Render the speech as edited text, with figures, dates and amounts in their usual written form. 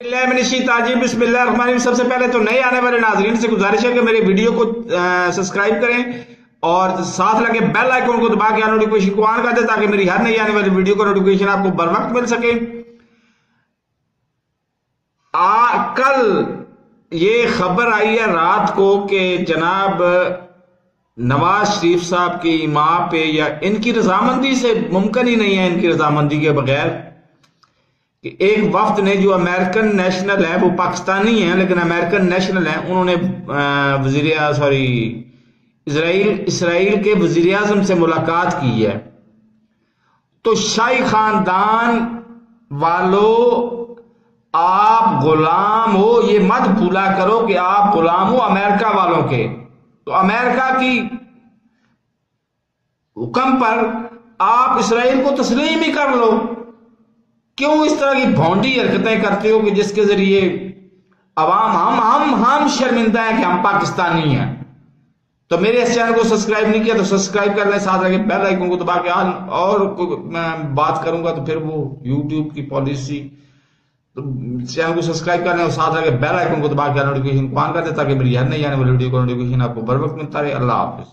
बिस्मिल्लाहिर्रहमानिर्रहीम। सबसे पहले तो नए आने वाले नाजरीन से गुजारिश है कि मेरे वीडियो को सब्सक्राइब करें और साथ लगे बेल आइकन को दबा के नोटिफिकेशन को ऑन कर दें ताकि मेरी हर नई आने वाली वीडियो का नोटिफिकेशन आपको बर वक्त मिल सके। कल ये खबर आई है रात को कि जनाब नवाज शरीफ साहब की मां पे या इनकी रजामंदी से मुमकिन ही नहीं है, इनकी रजामंदी के बगैर कि एक वफ्द ने जो अमेरिकन नेशनल है, वो पाकिस्तानी है लेकिन अमेरिकन नेशनल है, उन्होंने इसराइल के वजीर आजम से मुलाकात की है। तो शाही खानदान वालों, आप गुलाम हो, ये मत भूला करो कि आप गुलाम हो अमेरिका वालों के। तो अमेरिका की हुक्म पर आप इसराइल को तस्लीम ही कर लो। क्यों इस तरह की भौंडी हरकतें करते हो कि जिसके जरिए अवाम हम शर्मिंदा है कि हम पाकिस्तानी हैं। तो मेरे इस चैनल को सब्सक्राइब नहीं किया तो सब्सक्राइब कर लें, साथ लगे बेल आइकन को दबा के और मैं बात करूंगा तो फिर वो यूट्यूब की पॉलिसी, तो चैनल को सब्सक्राइब कर लें और साथ लगे बेल आइकन को दबा के नोटिफिकेशन ऑन कर दें ताकि मेरी हर नई आने वाली वीडियो को नोटिफिकेशन आपको बर वक्त मिलता रहे। अल्लाह हाफिज।